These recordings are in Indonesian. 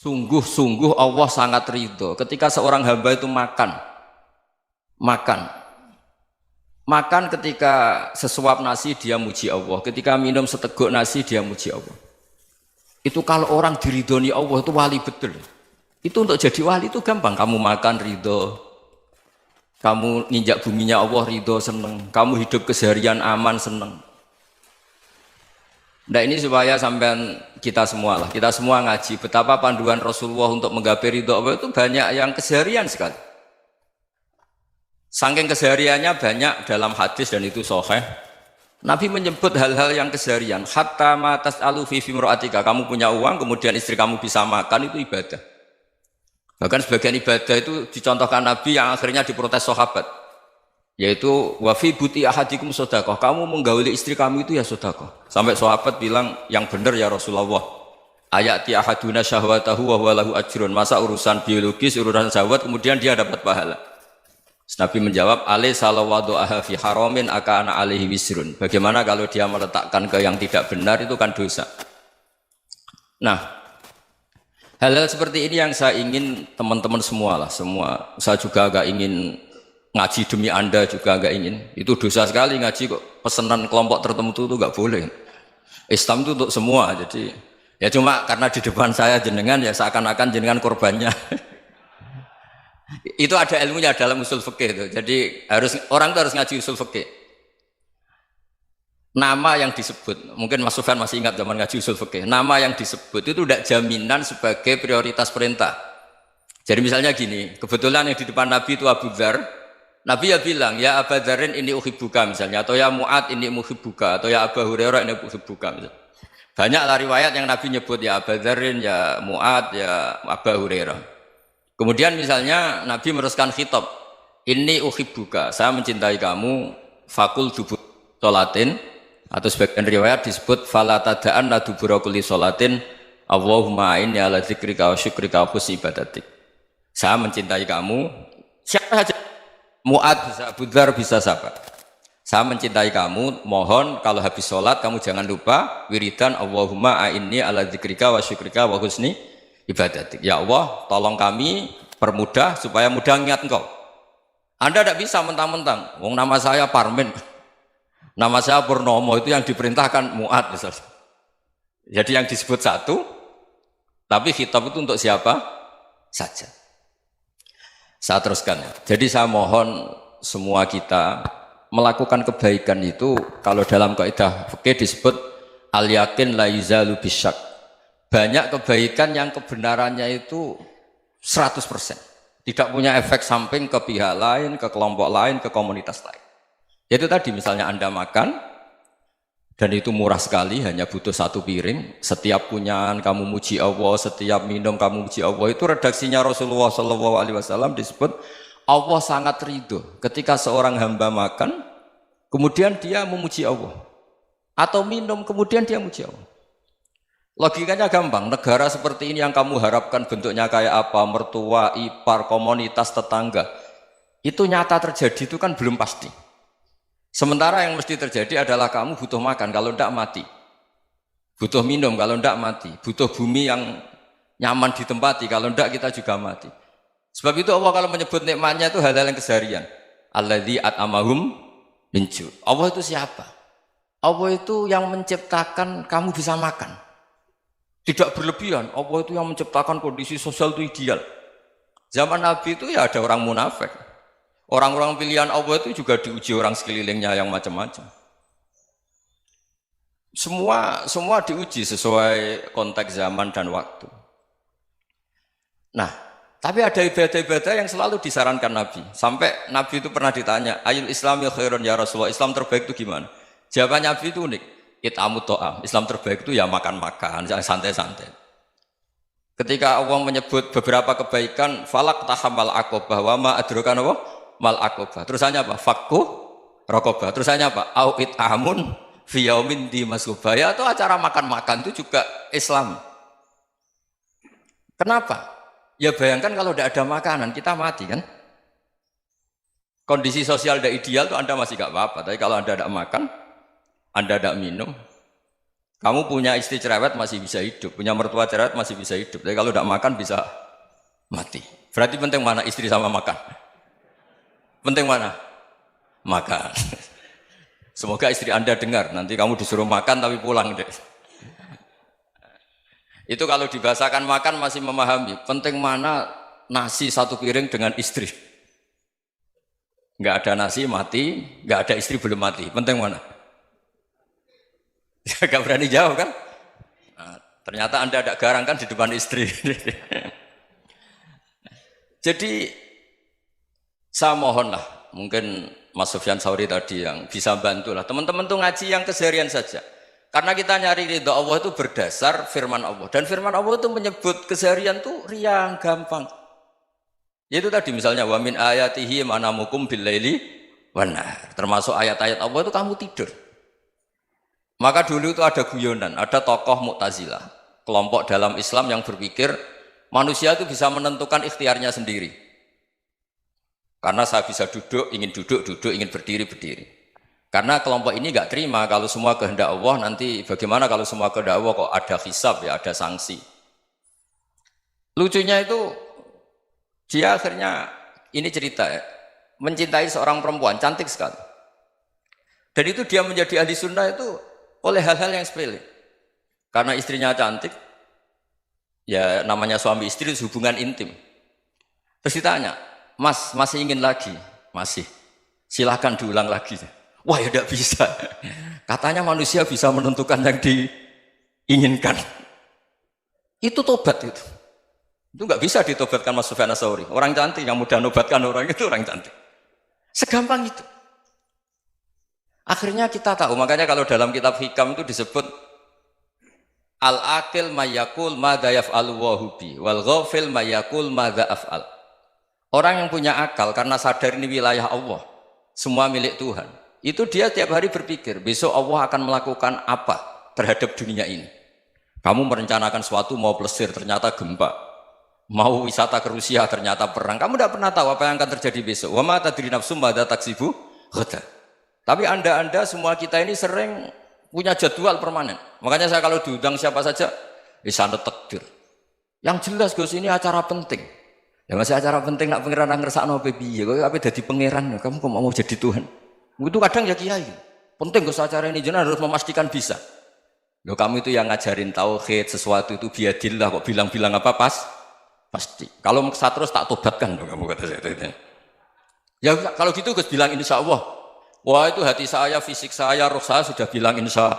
Sungguh-sungguh Allah sangat ridho ketika seorang hamba itu makan makan ketika sesuap nasi dia muji Allah, ketika minum seteguk nasi dia muji Allah. Itu kalau orang diridhoni Allah itu wali betul. Itu untuk jadi wali itu gampang, kamu makan ridho, kamu nginjak buminya Allah ridho seneng, kamu hidup keseharian aman seneng. Nah ini supaya sampean kita semua ngaji betapa panduan Rasulullah untuk menggapai ridho Allah itu banyak yang keseharian sekali. Saking kesehariannya banyak dalam hadis dan itu sahih. Nabi menyebut hal-hal yang keseharian. Hatta ma tas'alu fi fimra'atika, kamu punya uang kemudian istri kamu bisa makan itu ibadah. Bahkan sebagian ibadah itu dicontohkan Nabi yang akhirnya diprotes sahabat. Yaitu wa fi buti ahadikum sedekah, kamu menggauli istri kamu itu ya sedekah. Sampai sahabat bilang yang benar ya Rasulullah. Ayati ahaduna syahwatahu wa huwa lahu ajrun. Masa urusan biologis, urusan syahwat kemudian dia dapat pahala. Nabi menjawab, alaysa law wada'aha fi haramin akana alaihi wisrun. Bagaimana kalau dia meletakkan ke yang tidak benar itu kan dosa. Nah, hal-hal seperti ini yang saya ingin teman-teman semua lah, semua. Saya juga agak ingin ngaji demi Anda juga agak ingin. Itu dosa sekali ngaji kok pesanan kelompok tertentu itu enggak boleh. Islam itu untuk semua. Jadi ya cuma karena di depan saya jenengan ya seakan-akan jenengan korbannya. Itu ada ilmunya dalam usul fikih itu. Jadi orang itu harus ngaji usul fikih. Nama yang disebut, mungkin Mas Sufyan masih ingat zaman ngaji usul fikih. Nama yang disebut itu tidak jaminan sebagai prioritas perintah. Jadi misalnya gini, kebetulan yang di depan Nabi itu Abu Dzar. Nabi ya bilang, ya Abu Dzarin ini uhibbuka misalnya, atau ya Mu'ad ini uhibbuka, atau ya Abu Hurairah ini uhibbuka misalnya. Banyaklah riwayat yang Nabi nyebut ya Abu Dzarin, ya Mu'ad, ya Abu Hurairah. Kemudian misalnya Nabi meneruskan khitab, ini uhibbuka, saya mencintai kamu, fakul dubur sholatin, atau sebagian riwayat disebut fala tada'anna dubura kulli sholatin, Allahumma inni ala dzikrika wa syukrika wa husni ibadatik. Saya mencintai kamu, siapa saja, Mu'ad bisa, Abu Dzar bisa siapa. Saya mencintai kamu, mohon kalau habis sholat kamu jangan lupa wiridan Allahumma inni ala dzikrika wa syukrika wa husni ibadatik. Ya Allah, tolong kami permudah supaya mudah ingat Engkau. Anda tidak bisa mentang-mentang, wong nama saya Parmin, nama saya Purnomo, itu yang diperintahkan Mu'ad misalnya. Jadi yang disebut satu, tapi khitab itu untuk siapa saja. Saya teruskan. Jadi saya mohon semua kita melakukan kebaikan itu, kalau dalam kaidah fikih disebut al yakin la yuzalu bisyak. Banyak kebaikan yang kebenarannya itu 100%. Tidak punya efek samping ke pihak lain, ke kelompok lain, ke komunitas lain. Itu tadi misalnya Anda makan, dan itu murah sekali, hanya butuh satu piring. Setiap punyaan kamu muji Allah, setiap minum kamu muji Allah. Itu redaksinya Rasulullah SAW disebut, Allah sangat ridho ketika seorang hamba makan, kemudian dia memuji Allah. Atau minum, kemudian dia muji Allah. Logikanya gampang, negara seperti ini yang kamu harapkan bentuknya kayak apa, mertua, ipar, komunitas, tetangga, itu nyata terjadi itu kan belum pasti. Sementara yang mesti terjadi adalah kamu butuh makan, kalau tidak mati. Butuh minum, kalau tidak mati. Butuh bumi yang nyaman ditempati, kalau tidak kita juga mati. Sebab itu Allah kalau menyebut nikmatnya itu hal-hal yang keseharian. Alladzi at'amahum min ju'. Allah itu siapa? Allah itu yang menciptakan kamu bisa makan. Tidak berlebihan, Allah itu yang menciptakan kondisi sosial itu ideal. Zaman Nabi itu ya ada orang munafik. Orang-orang pilihan Allah itu juga diuji orang sekelilingnya yang macam-macam. Semua diuji sesuai konteks zaman dan waktu. Nah, tapi ada ibadah-ibadah yang selalu disarankan Nabi. Sampai Nabi itu pernah ditanya, ayul islami khairun ya Rasulullah, Islam terbaik itu gimana? Jawaban Nabi itu unik. It'amut to'am, Islam terbaik itu ya makan-makan, yang santai-santai. Ketika Allah menyebut beberapa kebaikan, falak tahamal aqobah, wa ma adrokan apa? Mal aqobah. Terusannya apa? Fakku rokobah. Terusannya apa? Au it'amun fiyaumin di masubah. Ya itu acara makan-makan itu juga Islam. Kenapa? Ya bayangkan kalau tidak ada makanan, kita mati kan? Kondisi sosial tidak ideal itu Anda masih gak apa-apa, tapi kalau Anda tidak makan, Anda tidak minum, Kamu punya istri cerewet masih bisa hidup, punya mertua cerewet masih bisa hidup. Tapi kalau tidak makan bisa mati. Berarti penting mana istri sama makan? Penting mana? Makan. Semoga istri Anda dengar, nanti kamu disuruh makan tapi pulang deh. Itu kalau dibahasakan makan masih memahami. Penting mana nasi satu piring dengan istri. Nggak ada nasi mati, nggak ada istri belum mati. Penting mana? Gak berani jawab kan? Nah, ternyata Anda ada garang kan di depan istri. Jadi saya mohonlah, mungkin Mas Sufyan Sauri tadi yang bisa bantulah. Teman-teman tuh ngaji yang keseharian saja. Karena kita nyari ridha Allah itu berdasar firman Allah. Dan firman Allah itu menyebut keseharian tuh riang, gampang. Yaitu tadi misalnya wa min ayatihi manamukum bil laili wan nahar. Termasuk ayat-ayat Allah itu kamu tidur. Maka dulu itu ada guyonan, ada tokoh Mu'tazilah, kelompok dalam Islam yang berpikir manusia itu bisa menentukan ikhtiarnya sendiri. Karena saya bisa duduk, ingin berdiri, berdiri. Karena kelompok ini nggak terima kalau semua kehendak Allah, nanti bagaimana kalau semua kehendak Allah kok ada hisab ya, ada sanksi. Lucunya itu dia akhirnya, ini cerita ya, mencintai seorang perempuan, cantik sekali. Dan itu dia menjadi ahli sunnah itu oleh hal-hal yang sepele. Karena istrinya cantik, ya namanya suami istri hubungan intim. Terus ditanya, Mas, masih ingin lagi? Masih. Silahkan diulang lagi. Wah ya tidak bisa. Katanya manusia bisa menentukan yang diinginkan. Itu tobat itu. Itu nggak bisa ditobatkan Mas Sufyan Ats-Tsauri. Orang cantik yang mudah nobatkan orang itu orang cantik. Segampang itu. Akhirnya kita tahu, makanya kalau dalam kitab Hikam itu disebut al-aqil mayyakul madza yaf'alu wa hubi wal ghafil mayyakul madza af'al. Orang yang punya akal karena sadar ini wilayah Allah, semua milik Tuhan. Itu dia tiap hari berpikir, besok Allah akan melakukan apa terhadap dunia ini. Kamu merencanakan suatu mau plesir, ternyata gempa. Mau wisata ke Rusia, ternyata perang. Kamu tidak pernah tahu apa yang akan terjadi besok. Wa ma tadri nafsum madza taksibu ghadan. Tapi anda semua kita ini sering punya jadwal permanen. Makanya saya kalau diundang siapa saja, sanad takdir. Yang jelas Gus ini acara penting. Ya masih acara penting nak pangeran ngersakno piye? Kok ape dadi pangeran? Kamu kok mau jadi Tuhan? Itu kadang ya kiai. Penting Gus acara ini jenengan harus memastikan bisa. Loh kamu itu yang ngajarin tauhid, sesuatu itu biadillah kok bilang-bilang apa pasti. Kalau maksa terus tak tobatkan loh kamu kata saya. Ya kalau gitu Gus bilang insya Allah. Wah itu hati saya, fisik saya, roh saya sudah bilang insya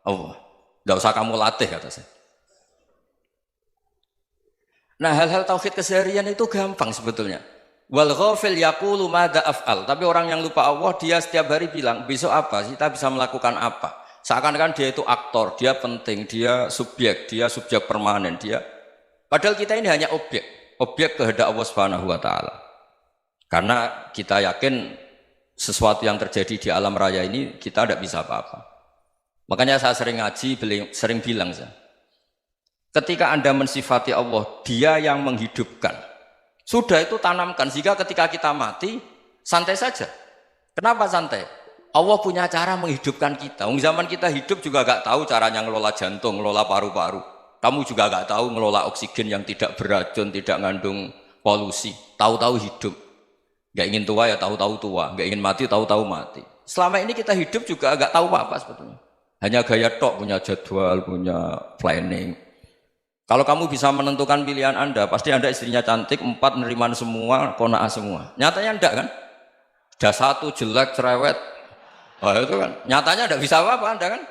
Allah. Tidak usah kamu latih kata saya. Nah hal-hal tauhid keseharian itu gampang sebetulnya. Wal ghafil yaqulu madza af'al. Tapi orang yang lupa Allah dia setiap hari bilang besok apa? Kita bisa melakukan apa? Seakan-akan dia itu aktor, dia penting, dia subjek permanen, dia. Padahal kita ini hanya objek kehendak Allah Subhanahu wa taala. Karena kita yakin sesuatu yang terjadi di alam raya ini kita tidak bisa apa-apa. Makanya saya sering ngaji, sering bilang saya, ketika Anda mensifati Allah, Dia yang menghidupkan. Sudah itu tanamkan sehingga ketika kita mati santai saja. Kenapa santai? Allah punya cara menghidupkan kita. Zaman kita hidup juga gak tahu caranya ngelola jantung, ngelola paru-paru. Kamu juga gak tahu ngelola oksigen yang tidak beracun, tidak mengandung polusi. Tahu-tahu hidup. Gak ingin tua ya tahu-tahu tua, gak ingin mati tahu-tahu mati. Selama ini kita hidup juga gak tahu apa-apa sebetulnya. Hanya gaya tok, punya jadwal, punya planning. Kalau kamu bisa menentukan pilihan Anda, pasti Anda istrinya cantik, 4 neriman semua, kona'ah semua. Nyatanya enggak kan? Ada 1 jelek, cerewet. Oh itu kan, nyatanya enggak bisa apa-apa Anda kan?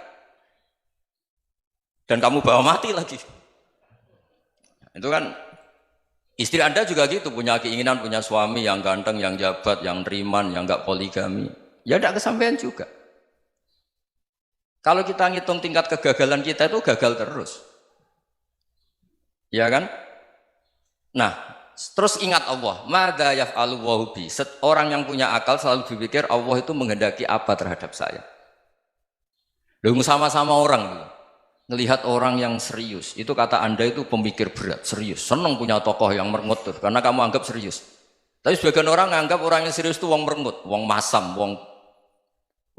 Dan kamu bawa mati lagi. Itu kan, istri Anda juga gitu, punya keinginan, punya suami yang ganteng, yang jabat, yang neriman, yang enggak poligami. Ya enggak kesampaian juga. Kalau kita ngitung tingkat kegagalan kita itu gagal terus. Ya kan? Nah, terus ingat Allah, madza yaf'alu wa bi. Orang yang punya akal selalu berpikir Allah itu menghendaki apa terhadap saya. Lalu sama-sama orang melihat orang yang serius, itu kata Anda itu pemikir berat, serius, senang punya tokoh yang merengut tuh, karena kamu anggap serius. Tapi sebagian orang menganggap orang yang serius itu wong merengut, wong masam, wong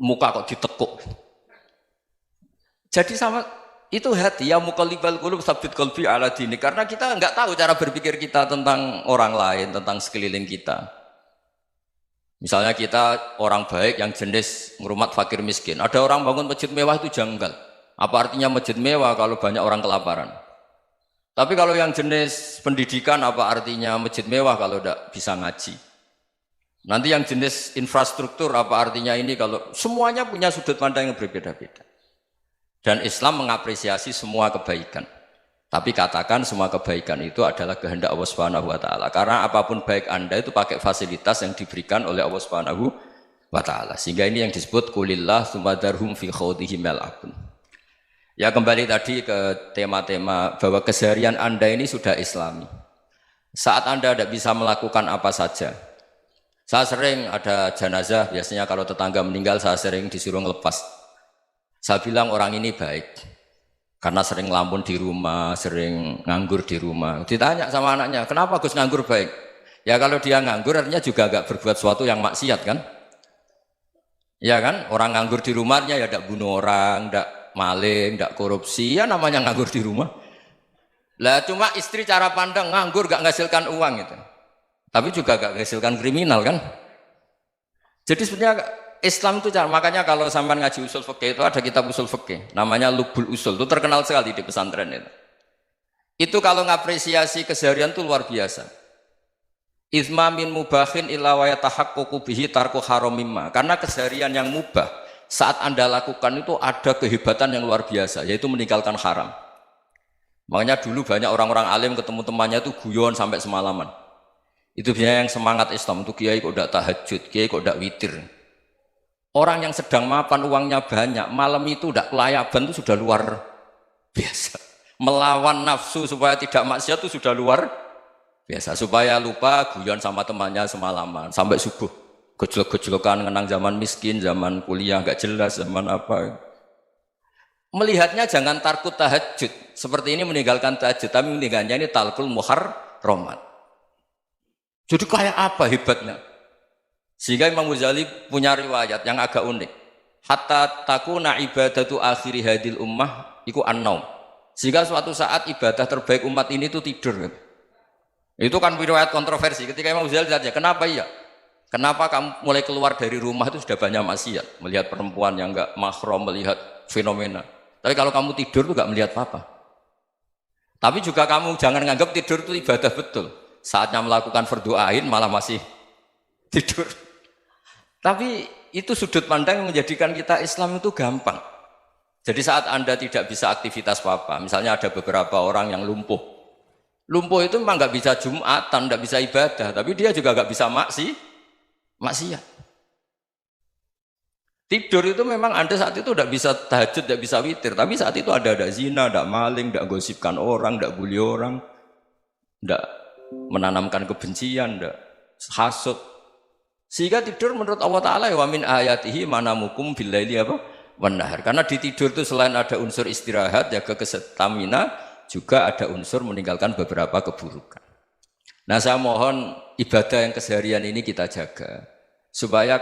muka kok ditekuk. Jadi sama Itu hati ya muqallibal qulub tsabbit qalbi ala dini, karena kita nggak tahu cara berpikir kita tentang orang lain, tentang sekeliling kita. Misalnya kita orang baik yang jenis ngurmat fakir miskin, ada orang bangun masjid mewah itu janggal. Apa artinya masjid mewah kalau banyak orang kelaparan? Tapi kalau yang jenis pendidikan, apa artinya masjid mewah kalau tidak bisa ngaji? Nanti yang jenis infrastruktur, apa artinya ini kalau semuanya punya sudut pandang yang berbeda-beda. Dan Islam mengapresiasi semua kebaikan. Tapi katakan semua kebaikan itu adalah kehendak Allah Subhanahu wa taala. Karena apapun baik Anda itu pakai fasilitas yang diberikan oleh Allah Subhanahu wa taala. Sehingga ini yang disebut qulillah tsumadarhum fi khawdihim yal'abun. Ya kembali tadi ke tema-tema bahwa keseharian Anda ini sudah Islami. Saat Anda tidak bisa melakukan apa saja. Saya sering ada jenazah, biasanya kalau tetangga meninggal saya sering disuruh ngelepas. Saya bilang orang ini baik karena sering ngelamun di rumah, sering nganggur di rumah. Ditanya sama anaknya, kenapa Gus nganggur baik? Ya kalau dia nganggur artinya juga agak berbuat sesuatu yang maksiat kan? Ya kan? Orang nganggur di rumahnya ya tidak bunuh orang, tidak maling, tidak korupsi, ya namanya nganggur di rumah. Lah cuma istri cara pandang nganggur gak menghasilkan uang itu. Tapi juga gak menghasilkan kriminal kan? Jadi sebenarnya Islam itu makanya kalau sampai ngaji usul fikih itu ada kitab usul fikih namanya Lubul Usul, itu terkenal sekali di pesantren itu. Itu kalau ngapresiasi keseharian itu luar biasa. Izma min mubahin illa wa yatahaqqaqu bihi tarku haramimma. Karena keseharian yang mubah saat Anda lakukan itu ada kehebatan yang luar biasa, yaitu meninggalkan haram. Makanya dulu banyak orang-orang alim ketemu temannya itu guyon sampai semalaman. Itu biasanya yang semangat Islam itu kiai kok tidak tahajud, kiai kok tidak witir. Orang yang sedang mapan uangnya banyak, malam itu tidak kelayaban itu sudah luar biasa. Melawan nafsu supaya tidak maksiat itu sudah luar biasa. Supaya lupa guyon sama temannya semalaman sampai subuh. Gejlok-gejlokan ngenang zaman miskin, zaman kuliah nggak jelas, zaman apa. Melihatnya jangan tarkut tahajud. Seperti ini meninggalkan tahajud, tapi meninggalkannya ini talkul muharramat. Jadi kayak apa hebatnya? Sehingga Imam Ghazali punya riwayat yang agak unik. Hatta takuna ibadatu akhiri hadil ummah iku an-naum. Sehingga suatu saat ibadah terbaik umat ini itu tidur. Itu kan riwayat kontroversi. Ketika Imam Ghazali tanya, kenapa iya? Kenapa kamu mulai keluar dari rumah itu sudah banyak maksiat? Melihat perempuan yang enggak mahram, melihat fenomena. Tapi kalau kamu tidur itu enggak melihat apa-apa. Tapi juga kamu jangan menganggap tidur itu ibadah betul. Saatnya melakukan fardhu ain malah masih tidur. Tapi itu sudut pandang yang menjadikan kita Islam itu gampang. Jadi saat Anda tidak bisa aktivitas apa-apa, misalnya ada beberapa orang yang lumpuh. Lumpuh itu memang nggak bisa Jumatan, nggak bisa ibadah, tapi dia juga nggak bisa maksiat. Tidur itu memang Anda saat itu tidak bisa tahajud, tidak bisa witir, tapi saat itu ada zina, ada maling, tidak gosipkan orang, tidak bully orang, tidak menanamkan kebencian, tidak hasud. Sehingga tidur menurut Allah Ta'ala wa min ayatihi manamukum billaili apa? Wan-nahar. Karena di tidur itu selain ada unsur istirahat, jaga kestamina, juga ada unsur meninggalkan beberapa keburukan. Nah saya mohon ibadah yang keseharian ini kita jaga. Supaya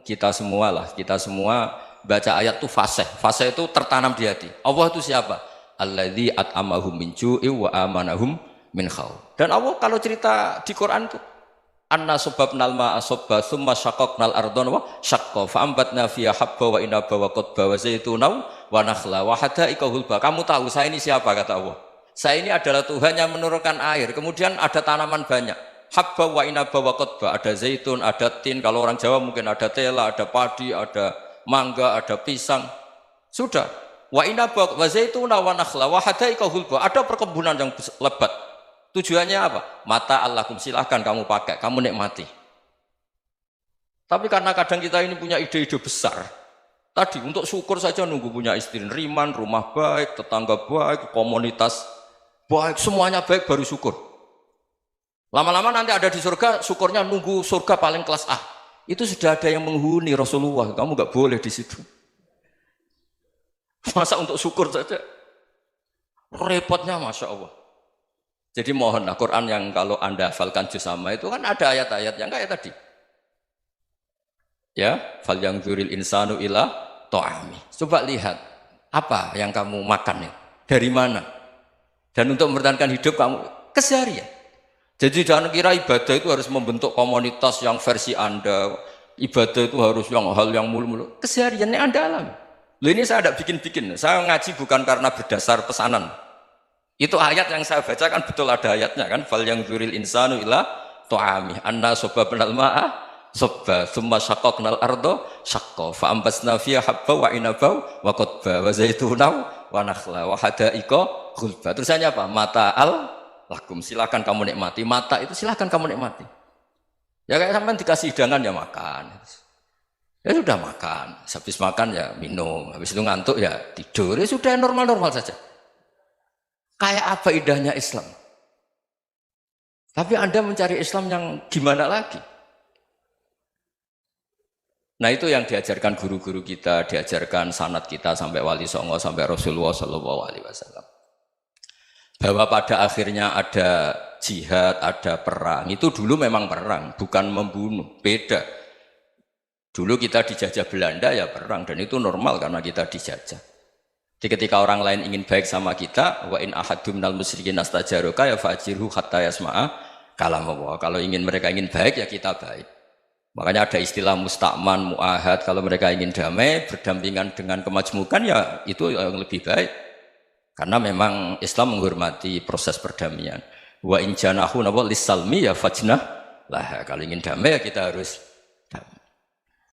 kita semua baca ayat itu fasih. Fasih itu tertanam di hati. Allah itu siapa? Alladzi at'amahum min ju'i wa amanahum min khauf. Dan Allah kalau cerita di Quran itu anna subabnal ma'a subba thumma syaqaqnal ardhan wa syaqqa fa ambatna fiha habba wa inaba wa qadba wa zaituna wa nakhla wa hada'iqa hulba. Kamu tahu saya ini siapa, kata Allah? Saya ini adalah Tuhan yang menurunkan air, kemudian ada tanaman banyak. Habba wa inaba wa qadba, ada zaitun, ada tin, kalau orang Jawa mungkin ada tela, ada padi, ada mangga, ada pisang. Sudah. Wa inaba wa zaituna wa nakhla wa hada'iqa hulba. Ada perkebunan yang lebat. Tujuannya apa? Mata Allahkum, silahkan kamu pakai, kamu nikmati. Tapi karena kadang kita ini punya ide-ide besar. Tadi untuk syukur saja nunggu punya istri riman, rumah baik, tetangga baik, komunitas baik, semuanya baik baru syukur. Lama-lama nanti ada di surga, syukurnya nunggu surga paling kelas A. Itu sudah ada yang menghuni Rasulullah, kamu nggak boleh di situ. Masa untuk syukur saja? Repotnya Masya Allah. Jadi mohonlah Quran yang kalau Anda hafalkan juz sama itu kan ada ayat-ayat yang kayak tadi. Ya, fal yang dzuril insanu ila ta'ami. Coba lihat. Apa yang kamu makan ya? Dari mana? Dan untuk mempertahankan hidup kamu keseharian. Jadi jangan kira ibadah itu harus membentuk komunitas yang versi Anda. Ibadah itu harus yang hal yang mulu-mulu. Kesehariannya Anda alami. Loh ini saya tidak bikin-bikin. Saya ngaji bukan karena berdasar pesanan. Itu ayat yang saya bacakan betul ada ayatnya kan. Fal yang dzuril insanu ila tu'ami anna sababnal ma'a sabba thumma syaqqaqnal ardo syaqqa fa ambasna fiha habba wa inaba wa qadba wa zaituna wa nakhla wa hada'iqa ghulba. Terusannya apa? Mata'al lakum, silakan kamu nikmati. Mata itu silakan kamu nikmati. Ya kayak sampean dikasih hidangan ya makan. Ya sudah makan, habis makan ya minum, habis itu ngantuk ya tidur. Ya sudah normal-normal saja. Kayak apa indahnya Islam? Tapi Anda mencari Islam yang gimana lagi? Nah itu yang diajarkan guru-guru kita, diajarkan sanad kita sampai Wali Songo, sampai Rasulullah SAW. Bahwa pada akhirnya ada jihad, ada perang. Itu dulu memang perang, bukan membunuh, beda. Dulu kita dijajah Belanda ya perang, dan itu normal karena kita dijajah. Jadi ketika orang lain ingin baik sama kita, wa in ahadum minal musyrikin astajaruka ya fa'jirhu hatta yasma'a kalam Allah. Kalau mereka ingin baik ya kita baik. Makanya ada istilah musta'man, mu'ahad. Kalau mereka ingin damai, berdampingan dengan kemajmukan ya itu yang lebih baik. Karena memang Islam menghormati proses perdamaian. Wa in janahu lis-salmi ya fajnah lah. Kalau ingin damai ya kita harus